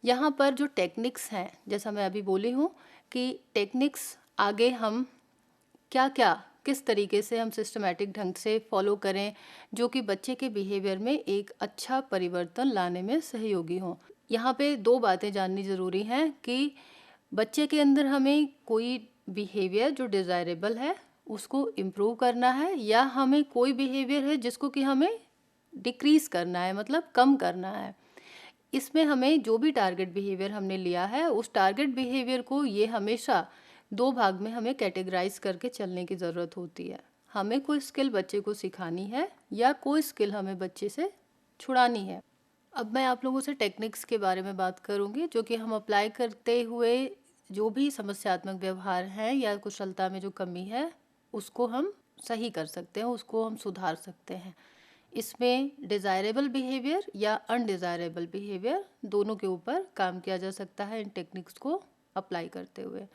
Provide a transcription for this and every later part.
यहाँ पर जो टेक्निक्स हैं, जैसा मैं अभी बोली हूँ कि टेक्निक्स आगे हम क्या-क्या, किस तरीके से हम सिस्टमैटिक ढंग से फॉलो करें, जो कि बच्चे के बिहेवियर में एक अच्छा परिवर्तन लाने में सहयोगी हों। यहाँ पे 2 बातें जाननी ज़रूरी हैं कि बच्चे के अंदर हमें कोई बिहेवियर जो डिज़ायरेबल है, उसको इम्प्रूव करना है, या हमें कोई बिहेवियर है जिसको कि हमें डिक्रीज़ करना है, मतलब कम करना है। इसमें हमें जो भी टारगेट बिहेवियर हमने लिया है, उस टारगेट बिहेवियर को ये हमेशा 2 भाग में हमें कैटेगराइज़ करके चलने की ज़रूरत होती है। हमें कोई स्किल बच्चे को सिखानी है या कोई स्किल हमें बच्चे से छुड़ानी है। अब मैं आप लोगों से टेक्निक्स के बारे में बात करूँगी, जो कि हम अप्लाई करते हुए जो भी समस्यात्मक व्यवहार है या कुशलता में जो कमी है, उसको हम सही कर सकते हैं, उसको हम सुधार सकते हैं। इसमें डिज़ायरेबल बिहेवियर या अनडिज़ायरेबल बिहेवियर दोनों के ऊपर काम किया जा सकता है इन टेक्निक्स को अप्लाई करते हुए।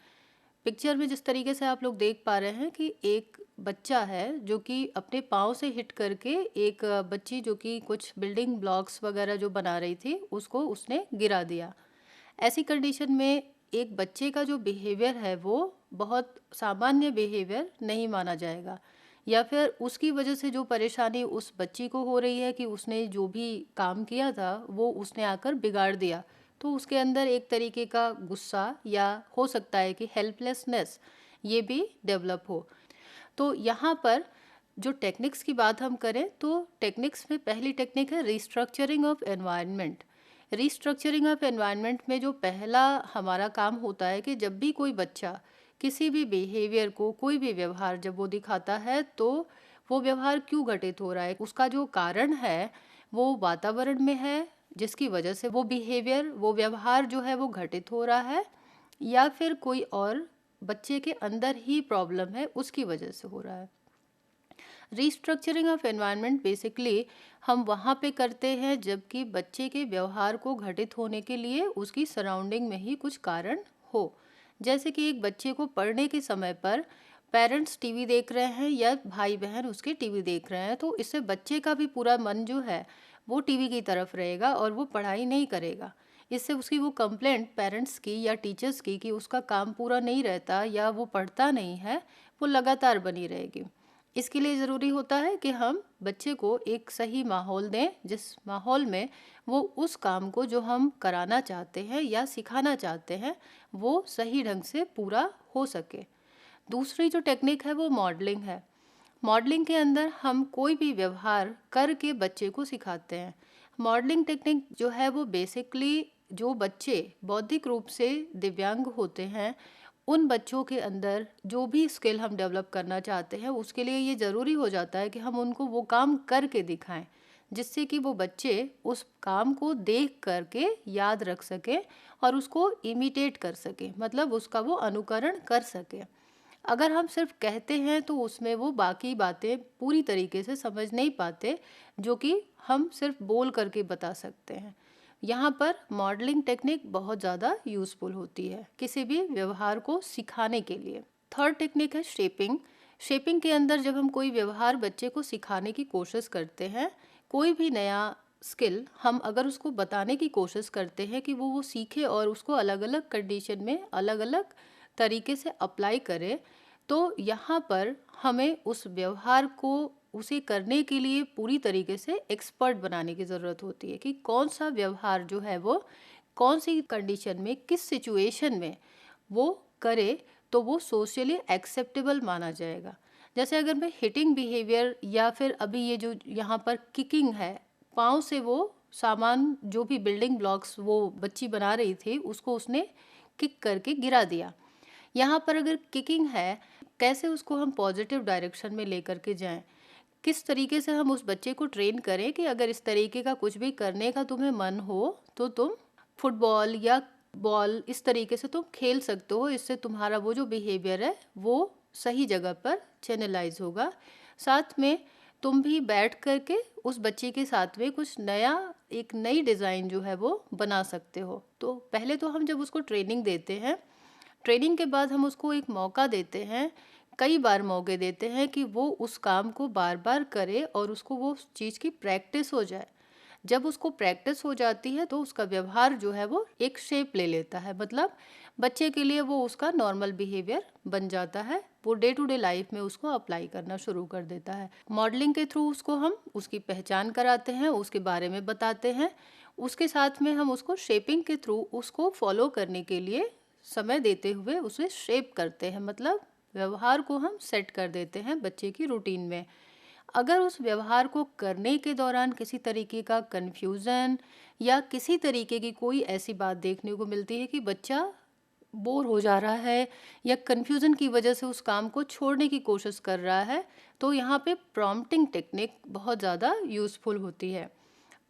पिक्चर में जिस तरीके से आप लोग देख पा रहे हैं कि एक बच्चा है जो कि अपने पाँव से हिट करके एक बच्ची जो कि कुछ बिल्डिंग ब्लॉक्स वगैरह जो बना रही थी, उसको उसने गिरा दिया। ऐसी कंडीशन में एक बच्चे का जो बिहेवियर है वो बहुत सामान्य बिहेवियर नहीं माना जाएगा, या फिर उसकी वजह से जो परेशानी उस बच्ची को हो रही है कि उसने जो भी काम किया था वो उसने आकर बिगाड़ दिया, तो उसके अंदर एक तरीके का गुस्सा या हो सकता है कि हेल्पलेसनेस ये भी डेवलप हो। तो यहाँ पर जो टेक्निक्स की बात हम करें तो टेक्निक्स में पहली टेक्निक है restructuring of environment. Restructuring of environment में जो पहला हमारा काम होता है कि जब भी कोई बच्चा किसी भी बिहेवियर को, कोई भी व्यवहार जब वो दिखाता है, तो वो व्यवहार क्यों घटित हो रहा है, उसका जो कारण है वो वातावरण में है जिसकी वजह से वो बिहेवियर, वो व्यवहार जो है वो घटित हो रहा है, या फिर कोई और बच्चे के अंदर ही प्रॉब्लम है उसकी वजह से हो रहा है। रिस्ट्रक्चरिंग ऑफ एनवायरनमेंट बेसिकली हम वहाँ पे करते हैं जबकि बच्चे के व्यवहार को घटित होने के लिए उसकी सराउंडिंग में ही कुछ कारण हो। जैसे कि एक बच्चे को पढ़ने के समय पर पेरेंट्स टीवी देख रहे हैं या भाई बहन उसके टीवी देख रहे हैं, तो इससे बच्चे का भी पूरा मन जो है वो टीवी की तरफ रहेगा और वो पढ़ाई नहीं करेगा। इससे उसकी वो कंप्लेंट पेरेंट्स की या टीचर्स की कि उसका काम पूरा नहीं रहता या वो पढ़ता नहीं है, वो लगातार बनी रहेगी। इसके लिए ज़रूरी होता है कि हम बच्चे को एक सही माहौल दें, जिस माहौल में वो उस काम को जो हम कराना चाहते हैं या सिखाना चाहते हैं वो सही ढंग से पूरा हो सके। दूसरी जो टेक्निक है वो मॉडलिंग है। मॉडलिंग के अंदर हम कोई भी व्यवहार करके बच्चे को सिखाते हैं। मॉडलिंग टेक्निक जो है वो बेसिकली जो बच्चे बौद्धिक रूप से दिव्यांग होते हैं, उन बच्चों के अंदर जो भी स्किल हम डेवलप करना चाहते हैं उसके लिए ये ज़रूरी हो जाता है कि हम उनको वो काम करके दिखाएं, जिससे कि वो बच्चे उस काम को देख करके याद रख सकें और उसको इमिटेट कर सकें, मतलब उसका वो अनुकरण कर सकें। अगर हम सिर्फ कहते हैं तो उसमें वो बाकी बातें पूरी तरीके से समझ नहीं पाते, जो कि हम सिर्फ बोल करके बता सकते हैं। यहाँ पर मॉडलिंग टेक्निक बहुत ज़्यादा यूज़फुल होती है किसी भी व्यवहार को सिखाने के लिए। थर्ड टेक्निक है शेपिंग। शेपिंग के अंदर जब हम कोई व्यवहार बच्चे को सिखाने की कोशिश करते हैं, कोई भी नया स्किल हम अगर उसको बताने की कोशिश करते हैं कि वो सीखे और उसको अलग अलग कंडीशन में अलग अलग तरीके से अप्लाई करे, तो यहाँ पर हमें उस व्यवहार को उसे करने के लिए पूरी तरीके से एक्सपर्ट बनाने की ज़रूरत होती है कि कौन सा व्यवहार जो है वो कौन सी कंडीशन में, किस सिचुएशन में वो करे तो वो सोशली एक्सेप्टेबल माना जाएगा। जैसे अगर मैं हिटिंग बिहेवियर या फिर अभी ये जो यहाँ पर किकिंग है, पाँव से वो सामान जो भी बिल्डिंग ब्लॉक्स वो बच्ची बना रही थी उसको उसने किक करके गिरा दिया। यहाँ पर अगर किकिंग है, कैसे उसको हम पॉजिटिव डायरेक्शन में लेकर के जाएं, किस तरीके से हम उस बच्चे को ट्रेन करें कि अगर इस तरीके का कुछ भी करने का तुम्हें मन हो तो तुम फुटबॉल या बॉल इस तरीके से तुम खेल सकते हो, इससे तुम्हारा वो जो बिहेवियर है वो सही जगह पर चैनलाइज होगा। साथ में तुम भी बैठ करके उस बच्चे के साथ में कुछ नया, एक नई डिज़ाइन जो है वो बना सकते हो। तो पहले तो हम जब उसको ट्रेनिंग देते हैं, ट्रेनिंग के बाद हम उसको एक मौका देते हैं, कई बार मौके देते हैं कि वो उस काम को बार बार करे और उसको वो उस चीज़ की प्रैक्टिस हो जाए। जब उसको प्रैक्टिस हो जाती है तो उसका व्यवहार जो है वो एक शेप ले लेता है, मतलब बच्चे के लिए वो उसका नॉर्मल बिहेवियर बन जाता है, वो डे टू डे लाइफ में उसको अप्लाई करना शुरू कर देता है। मॉडलिंग के थ्रू उसको हम उसकी पहचान कराते हैं, उसके बारे में बताते हैं, उसके साथ में हम उसको शेपिंग के थ्रू उसको फॉलो करने के लिए समय देते हुए उसे शेप करते हैं, मतलब व्यवहार को हम सेट कर देते हैं बच्चे की रूटीन में। अगर उस व्यवहार को करने के दौरान किसी तरीके का कन्फ्यूज़न या किसी तरीके की कोई ऐसी बात देखने को मिलती है कि बच्चा बोर हो जा रहा है या कन्फ्यूज़न की वजह से उस काम को छोड़ने की कोशिश कर रहा है, तो यहाँ पे प्रॉम्प्टिंग टेक्निक बहुत ज़्यादा यूज़फुल होती है।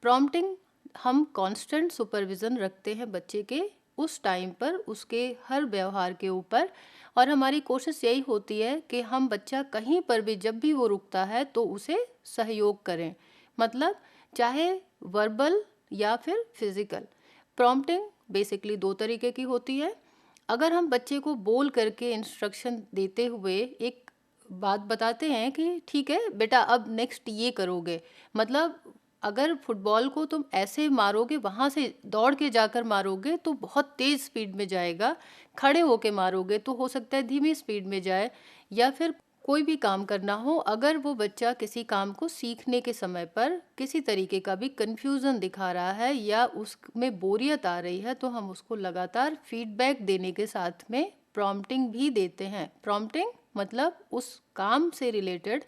प्रॉम्प्टिंग, हम कांस्टेंट सुपरविज़न रखते हैं बच्चे के उस टाइम पर उसके हर व्यवहार के ऊपर, और हमारी कोशिश यही होती है कि हम बच्चा कहीं पर भी जब भी वो रुकता है तो उसे सहयोग करें, मतलब चाहे वर्बल या फिर फिज़िकल। प्रॉम्प्टिंग बेसिकली दो तरीके की होती है। अगर हम बच्चे को बोल करके इंस्ट्रक्शन देते हुए एक बात बताते हैं कि ठीक है बेटा अब नेक्स्ट ये करोगे, मतलब अगर फुटबॉल को तुम ऐसे मारोगे, वहाँ से दौड़ के जाकर मारोगे तो बहुत तेज़ स्पीड में जाएगा, खड़े होके मारोगे तो हो सकता है धीमी स्पीड में जाए, या फिर कोई भी काम करना हो, अगर वो बच्चा किसी काम को सीखने के समय पर किसी तरीके का भी कन्फ्यूज़न दिखा रहा है या उसमें बोरियत आ रही है, तो हम उसको लगातार फीडबैक देने के साथ में प्रॉम्प्टिंग भी देते हैं। प्रॉम्प्टिंग मतलब उस काम से रिलेटेड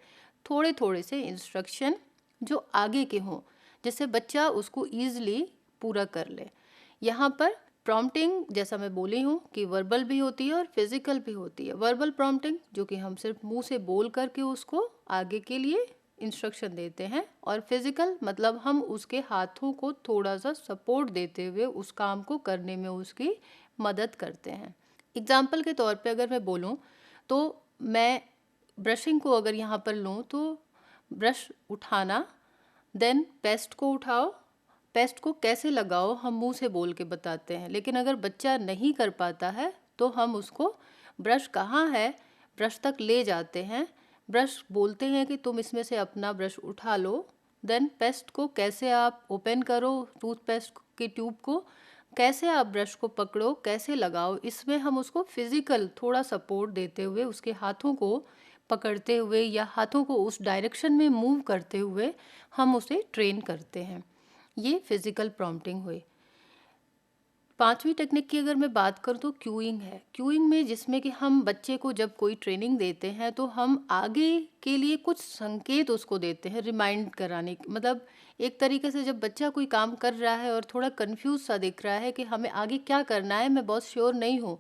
थोड़े थोड़े से इंस्ट्रक्शन जो आगे के हों, जिससे बच्चा उसको ईज़िली पूरा कर ले। यहाँ पर प्रॉम्प्टिंग जैसा मैं बोली हूँ कि वर्बल भी होती है और फिज़िकल भी होती है। वर्बल प्रॉम्प्टिंग जो कि हम सिर्फ मुंह से बोल करके उसको आगे के लिए इंस्ट्रक्शन देते हैं, और फिज़िकल मतलब हम उसके हाथों को थोड़ा सा सपोर्ट देते हुए उस काम को करने में उसकी मदद करते हैं। एग्ज़ाम्पल के तौर पे अगर मैं बोलूँ तो मैं ब्रशिंग को अगर यहाँ पर लूँ तो ब्रश उठाना, देन पेस्ट को उठाओ, पेस्ट को कैसे लगाओ हम मुंह से बोल के बताते हैं, लेकिन अगर बच्चा नहीं कर पाता है तो हम उसको ब्रश कहाँ है, ब्रश तक ले जाते हैं, ब्रश बोलते हैं कि तुम इसमें से अपना ब्रश उठा लो, देन पेस्ट को कैसे आप ओपन करो, टूथपेस्ट की ट्यूब को कैसे आप ब्रश को पकड़ो, कैसे लगाओ, इसमें हम उसको फिज़िकल थोड़ा सपोर्ट देते हुए उसके हाथों को पकड़ते हुए या हाथों को उस डायरेक्शन में मूव करते हुए हम उसे ट्रेन करते हैं। ये फिज़िकल प्रॉम्प्टिंग हुई। पांचवी टेक्निक की अगर मैं बात करूँ तो क्यूइंग है। क्यूइंग में जिसमें कि हम बच्चे को जब कोई ट्रेनिंग देते हैं तो हम आगे के लिए कुछ संकेत उसको देते हैं रिमाइंड कराने मतलब एक तरीके से जब बच्चा कोई काम कर रहा है और थोड़ा कंफ्यूज सा दिख रहा है कि हमें आगे क्या करना है, मैं बहुत श्योर नहीं हूँ,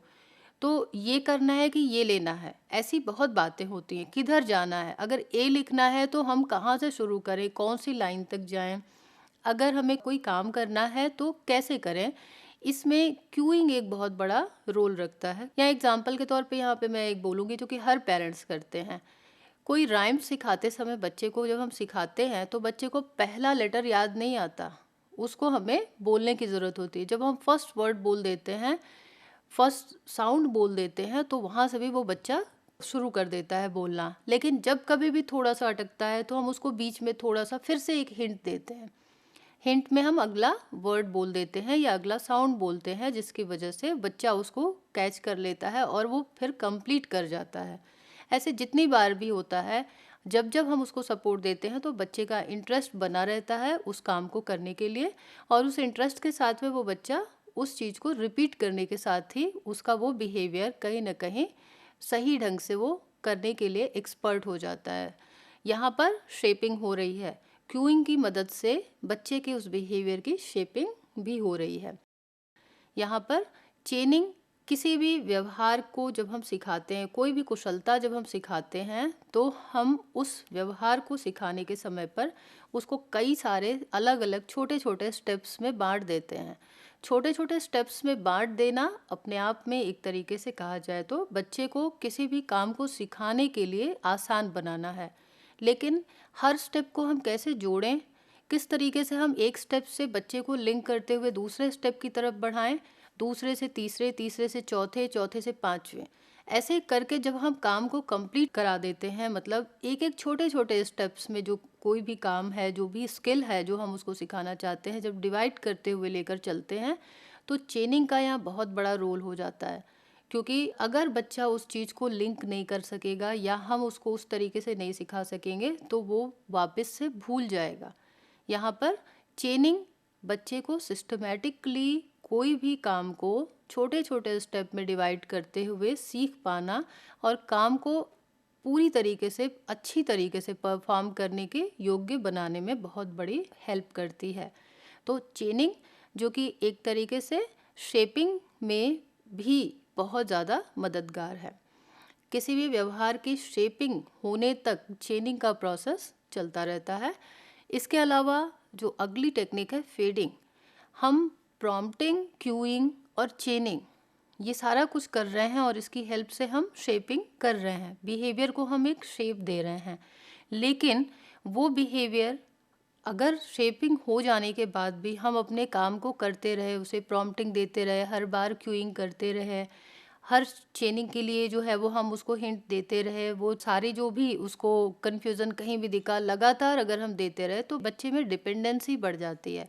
तो ये करना है कि ये लेना है, ऐसी बहुत बातें होती हैं, किधर जाना है, अगर ए लिखना है तो हम कहाँ से शुरू करें, कौन सी लाइन तक जाएं, अगर हमें कोई काम करना है तो कैसे करें, इसमें क्यूइंग एक बहुत बड़ा रोल रखता है। या एग्जाम्पल के तौर पे यहाँ पे मैं एक बोलूँगी जो कि हर पेरेंट्स करते हैं। कोई राइम सिखाते समय बच्चे को जब हम सिखाते हैं तो बच्चे को पहला लेटर याद नहीं आता, उसको हमें बोलने की ज़रूरत होती है। जब हम फर्स्ट वर्ड बोल देते हैं, फर्स्ट साउंड बोल देते हैं, तो वहाँ से भी वो बच्चा शुरू कर देता है बोलना। लेकिन जब कभी भी थोड़ा सा अटकता है तो हम उसको बीच में थोड़ा सा फिर से एक हिंट देते हैं, हिंट में हम अगला वर्ड बोल देते हैं या अगला साउंड बोलते हैं, जिसकी वजह से बच्चा उसको कैच कर लेता है और वो फिर कंप्लीट कर जाता है। ऐसे जितनी बार भी होता है, जब जब हम उसको सपोर्ट देते हैं तो बच्चे का इंटरेस्ट बना रहता है उस काम को करने के लिए, और उस इंटरेस्ट के साथ में वो बच्चा उस चीज़ को रिपीट करने के साथ ही उसका वो बिहेवियर कहीं ना कहीं सही ढंग से वो करने के लिए एक्सपर्ट हो जाता है। यहाँ पर शेपिंग हो रही है, क्यूइंग की मदद से बच्चे के उस बिहेवियर की शेपिंग भी हो रही है। यहाँ पर चेनिंग, किसी भी व्यवहार को जब हम सिखाते हैं, कोई भी कुशलता जब हम सिखाते हैं, तो हम उस व्यवहार को सिखाने के समय पर उसको कई सारे अलग अलग छोटे छोटे स्टेप्स में बांट देते हैं। छोटे छोटे स्टेप्स में बांट देना अपने आप में एक तरीके से कहा जाए तो बच्चे को किसी भी काम को सिखाने के लिए आसान बनाना है। लेकिन हर स्टेप को हम कैसे जोड़ें, किस तरीके से हम एक स्टेप से बच्चे को लिंक करते हुए दूसरे स्टेप की तरफ बढ़ाएं, दूसरे से तीसरे, तीसरे से चौथे, चौथे से पांचवें, ऐसे करके जब हम काम को कंप्लीट करा देते हैं, मतलब एक-एक छोटे-छोटे स्टेप्स में जो कोई भी काम है, जो भी स्किल है जो हम उसको सिखाना चाहते हैं, जब डिवाइड करते हुए लेकर चलते हैं, तो चेनिंग का यहाँ बहुत बड़ा रोल हो जाता है। क्योंकि अगर बच्चा उस चीज़ को लिंक नहीं कर सकेगा या हम उसको उस तरीके से नहीं सिखा सकेंगे, तो वो वापस से भूल जाएगा। यहाँ पर चेनिंग बच्चे को सिस्टमैटिकली कोई भी काम को छोटे छोटे स्टेप में डिवाइड करते हुए सीख पाना और काम को पूरी तरीके से अच्छी तरीके से परफॉर्म करने के योग्य बनाने में बहुत बड़ी हेल्प करती है। तो चेनिंग जो कि एक तरीके से शेपिंग में भी बहुत ज़्यादा मददगार है। किसी भी व्यवहार की शेपिंग होने तक चेनिंग का प्रोसेस चलता रहता है। इसके अलावा जो अगली टेक्निक है फेडिंग, हम प्रॉम्प्टिंग, क्यूइंग और चेनिंग ये सारा कुछ कर रहे हैं और इसकी हेल्प से हम शेपिंग कर रहे हैं, बिहेवियर को हम एक शेप दे रहे हैं। लेकिन वो बिहेवियर अगर शेपिंग हो जाने के बाद भी हम अपने काम को करते रहे, उसे प्रॉम्प्टिंग देते रहे, हर बार क्यूइंग करते रहे, हर चेनिंग के लिए जो है वो हम उसको हिंट देते रहे, वो सारी जो भी उसको कन्फ्यूज़न कहीं भी दिखा लगातार अगर हम देते रहे, तो बच्चे में डिपेंडेंसी बढ़ जाती है।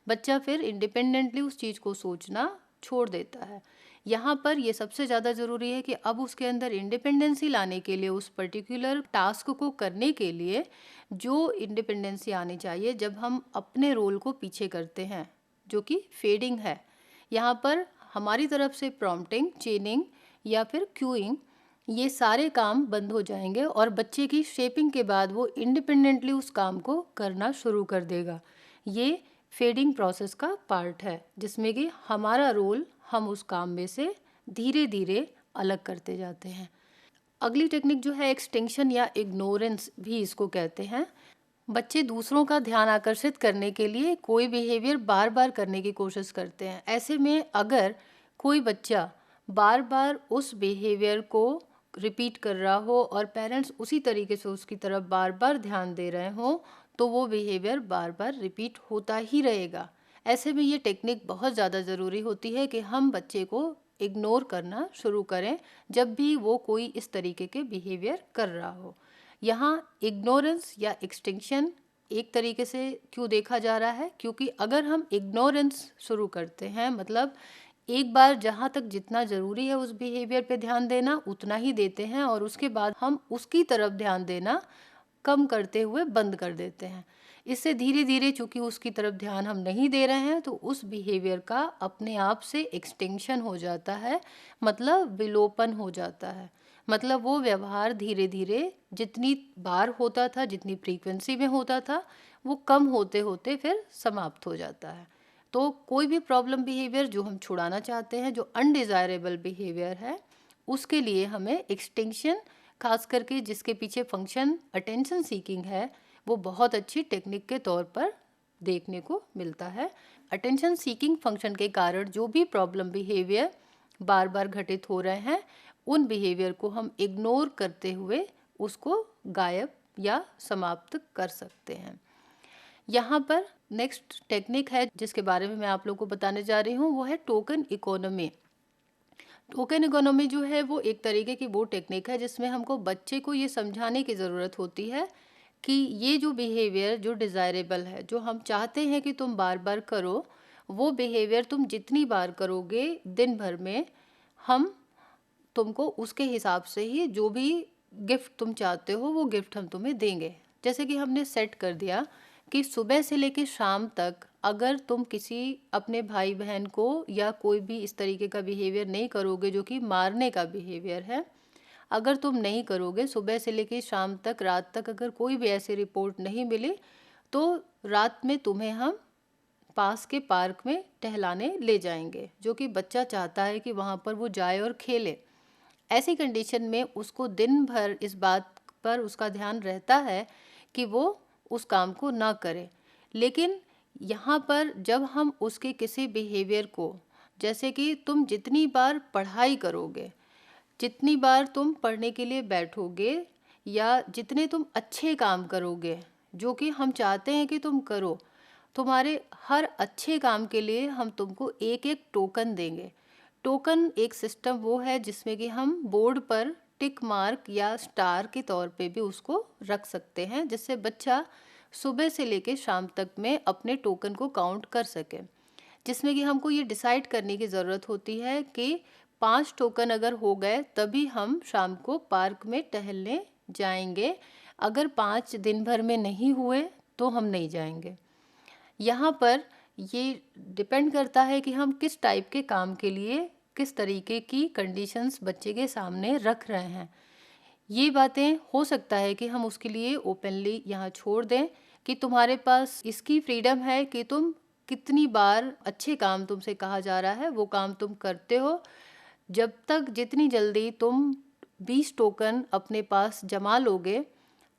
बच्चा फिर इंडिपेंडेंटली उस चीज़ को सोचना छोड़ देता है। यहाँ पर ये सबसे ज़्यादा ज़रूरी है कि अब उसके अंदर इंडिपेंडेंसी लाने के लिए, उस पर्टिकुलर टास्क को करने के लिए जो इंडिपेंडेंसी आनी चाहिए, जब हम अपने रोल को पीछे करते हैं, जो कि फेडिंग है। यहाँ पर हमारी तरफ से प्रॉम्प्टिंग, चेनिंग या फिर क्यूइंग ये सारे काम बंद हो जाएंगे और बच्चे की शेपिंग के बाद वो इंडिपेंडेंटली उस काम को करना शुरू कर देगा। ये फेडिंग प्रोसेस का पार्ट है जिसमें कि हमारा रोल हम उस काम में से धीरे धीरे अलग करते जाते हैं। अगली टेक्निक जो है एक्सटिंक्शन या इग्नोरेंस भी इसको कहते हैं। बच्चे दूसरों का ध्यान आकर्षित करने के लिए कोई बिहेवियर बार बार करने की कोशिश करते हैं। ऐसे में अगर कोई बच्चा बार बार उस बिहेवियर को रिपीट कर रहा हो और पेरेंट्स उसी तरीके से उसकी तरफ बार बार ध्यान दे रहे हों, तो वो बिहेवियर बार बार रिपीट होता ही रहेगा। ऐसे में ये टेक्निक बहुत ज़्यादा ज़रूरी होती है कि हम बच्चे को इग्नोर करना शुरू करें जब भी वो कोई इस तरीके के बिहेवियर कर रहा हो। यहाँ इग्नोरेंस या एक्सटिंक्शन एक तरीके से क्यों देखा जा रहा है, क्योंकि अगर हम इग्नोरेंस शुरू करते हैं, मतलब एक बार जहाँ तक जितना ज़रूरी है उस बिहेवियर पे ध्यान देना उतना ही देते हैं और उसके बाद हम उसकी तरफ ध्यान देना कम करते हुए बंद कर देते हैं। इससे धीरे धीरे चूंकि उसकी तरफ ध्यान हम नहीं दे रहे हैं, तो उस बिहेवियर का अपने आप से एक्सटिंक्शन हो जाता है, मतलब विलोपन हो जाता है। मतलब वो व्यवहार धीरे धीरे जितनी बार होता था, जितनी फ्रीक्वेंसी में होता था, वो कम होते होते फिर समाप्त हो जाता है। तो कोई भी प्रॉब्लम बिहेवियर जो हम छुड़ाना चाहते हैं, जो अनडिज़ायरेबल बिहेवियर है, उसके लिए हमें एक्सटिंक्शन, खास करके जिसके पीछे फंक्शन अटेंशन सीकिंग है, वो बहुत अच्छी टेक्निक के तौर पर देखने को मिलता है। अटेंशन सीकिंग फंक्शन के कारण जो भी प्रॉब्लम बिहेवियर बार बार घटित हो रहे हैं, उन बिहेवियर को हम इग्नोर करते हुए उसको गायब या समाप्त कर सकते हैं। यहाँ पर नेक्स्ट टेक्निक है जिसके बारे में मैं आप लोगों को बताने जा रही हूँ, वो है टोकन इकोनॉमी। टोकन इकोनॉमी जो है वो एक तरीके की वो टेक्निक है जिसमें हमको बच्चे को ये समझाने की ज़रूरत होती है कि ये जो बिहेवियर जो डिज़ायरेबल है, जो हम चाहते हैं कि तुम बार बार करो, वो बिहेवियर तुम जितनी बार करोगे दिन भर में, हम तुमको उसके हिसाब से ही जो भी गिफ्ट तुम चाहते हो वो गिफ्ट हम तुम्हें देंगे। जैसे कि हमने सेट कर दिया कि सुबह से लेकर शाम तक अगर तुम किसी अपने भाई बहन को या कोई भी इस तरीके का बिहेवियर नहीं करोगे जो कि मारने का बिहेवियर है, अगर तुम नहीं करोगे, सुबह से लेकर शाम तक, रात तक अगर कोई भी ऐसी रिपोर्ट नहीं मिली, तो रात में तुम्हें हम पास के पार्क में टहलाने ले जाएंगे, जो कि बच्चा चाहता है कि वहाँ पर वो जाए और खेले। ऐसी कंडीशन में उसको दिन भर इस बात पर उसका ध्यान रहता है कि वो उस काम को ना करे। लेकिन यहाँ पर जब हम उसके किसी बिहेवियर को, जैसे कि तुम जितनी बार पढ़ाई करोगे, जितनी बार तुम पढ़ने के लिए बैठोगे या जितने तुम अच्छे काम करोगे जो कि हम चाहते हैं कि तुम करो, तुम्हारे हर अच्छे काम के लिए हम तुमको एक एक टोकन देंगे। टोकन एक सिस्टम वो है जिसमें कि हम बोर्ड पर टिक मार्क या स्टार के तौर पे भी उसको रख सकते हैं, जिससे बच्चा सुबह से लेके शाम तक में अपने टोकन को काउंट कर सके। जिसमें कि हमको ये डिसाइड करने की ज़रूरत होती है कि 5 टोकन अगर हो गए तभी हम शाम को पार्क में टहलने जाएंगे। अगर 5 दिन भर में नहीं हुए तो हम नहीं जाएंगे। यहाँ पर ये डिपेंड करता है कि हम किस टाइप के काम के लिए किस तरीके की कंडीशंस बच्चे के सामने रख रहे हैं। ये बातें हो सकता है कि हम उसके लिए ओपनली यहाँ छोड़ दें कि तुम्हारे पास इसकी फ्रीडम है कि तुम कितनी बार अच्छे काम तुमसे कहा जा रहा है वो काम तुम करते हो। जब तक जितनी जल्दी तुम 20 टोकन अपने पास जमा लोगे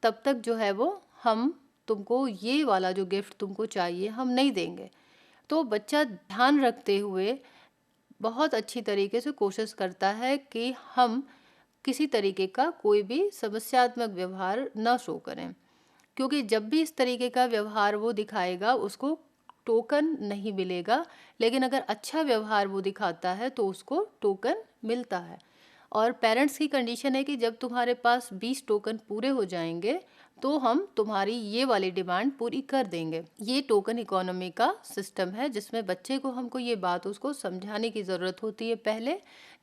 तब तक जो है वो हम तुमको ये वाला जो गिफ्ट तुमको चाहिए हम नहीं देंगे। तो बच्चा ध्यान रखते हुए बहुत अच्छी तरीके से कोशिश करता है कि हम किसी तरीके का कोई भी समस्यात्मक व्यवहार न शो करें, क्योंकि जब भी इस तरीके का व्यवहार वो दिखाएगा उसको टोकन नहीं मिलेगा, लेकिन अगर अच्छा व्यवहार वो दिखाता है तो उसको टोकन मिलता है। और पेरेंट्स की कंडीशन है कि जब तुम्हारे पास 20 टोकन पूरे हो जाएंगे तो हम तुम्हारी ये वाली डिमांड पूरी कर देंगे। ये टोकन इकोनॉमी का सिस्टम है जिसमें बच्चे को हमको ये बात उसको समझाने की ज़रूरत होती है पहले,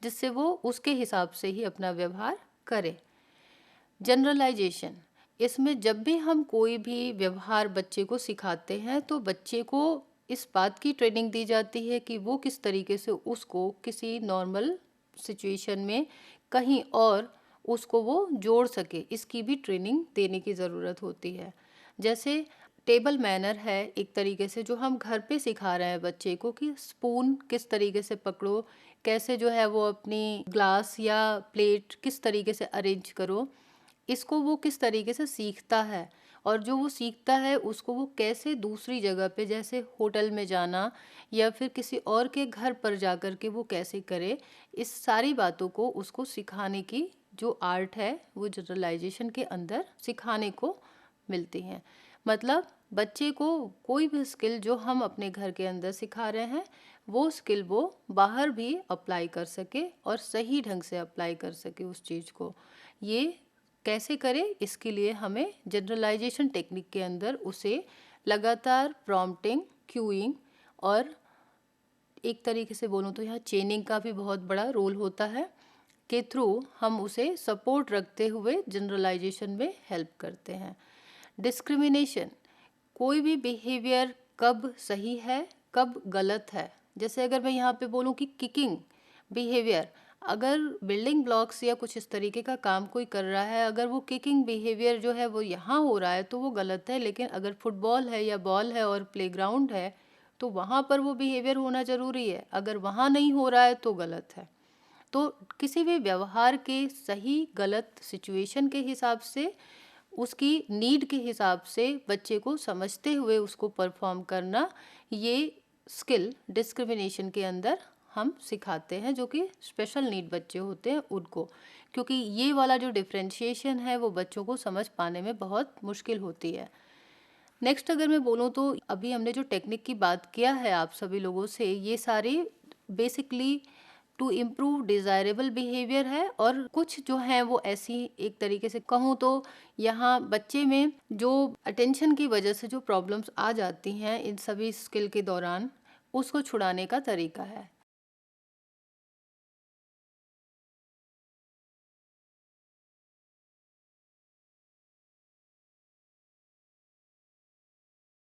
जिससे वो उसके हिसाब से ही अपना व्यवहार करे। जनरलाइजेशन, इसमें जब भी हम कोई भी व्यवहार बच्चे को सिखाते हैं तो बच्चे को इस बात की ट्रेनिंग दी जाती है कि वो किस तरीके से उसको किसी नॉर्मल सिचुएशन में कहीं और उसको वो जोड़ सके, इसकी भी ट्रेनिंग देने की ज़रूरत होती है। जैसे टेबल मैनर है एक तरीके से जो हम घर पे सिखा रहे हैं बच्चे को कि स्पून किस तरीके से पकड़ो, कैसे जो है वो अपनी ग्लास या प्लेट किस तरीके से अरेंज करो, इसको वो किस तरीके से सीखता है। और जो वो सीखता है उसको वो कैसे दूसरी जगह पे जैसे होटल में जाना या फिर किसी और के घर पर जाकर के वो कैसे करे, इस सारी बातों को उसको सिखाने की जो आर्ट है वो जनरलाइजेशन के अंदर सिखाने को मिलती हैं। मतलब बच्चे को कोई भी स्किल जो हम अपने घर के अंदर सिखा रहे हैं वो स्किल वो बाहर भी अप्लाई कर सके और सही ढंग से अप्लाई कर सके उस चीज़ को। ये कैसे करें, इसके लिए हमें जनरलाइजेशन टेक्निक के अंदर उसे लगातार प्रॉम्प्टिंग, क्यूइंग और एक तरीके से बोलूँ तो यहाँ चेनिंग का भी बहुत बड़ा रोल होता है के थ्रू हम उसे सपोर्ट रखते हुए जनरलाइजेशन में हेल्प करते हैं। डिस्क्रिमिनेशन, कोई भी बिहेवियर कब सही है कब गलत है। जैसे अगर मैं यहाँ पे बोलूँ कि किकिंग बिहेवियर, अगर बिल्डिंग ब्लॉक्स या कुछ इस तरीके का काम कोई कर रहा है, अगर वो किकिंग बिहेवियर जो है वो यहाँ हो रहा है तो वो गलत है, लेकिन अगर फुटबॉल है या बॉल है और प्लेग्राउंड है तो वहाँ पर वो बिहेवियर होना ज़रूरी है, अगर वहाँ नहीं हो रहा है तो गलत है। तो किसी भी व्यवहार के सही गलत सिचुएशन के हिसाब से उसकी नीड के हिसाब से बच्चे को समझते हुए उसको परफॉर्म करना, ये स्किल डिस्क्रिमिनेशन के अंदर हम सिखाते हैं जो कि स्पेशल नीड बच्चे होते हैं उनको, क्योंकि ये वाला जो डिफरेंशिएशन है वो बच्चों को समझ पाने में बहुत मुश्किल होती है। नेक्स्ट अगर मैं बोलूँ तो अभी हमने जो टेक्निक की बात किया है आप सभी लोगों से, ये सारी basically to improve desirable behaviour है, और कुछ जो हैं वो ऐसी एक तरीके से कहूँ तो यहाँ बच्चे में जो अटेंशन की वजह से जो प्रॉब्लम्स आ जाती हैं इन सभी स्किल के दौरान, उसको छुड़ाने का तरीका है।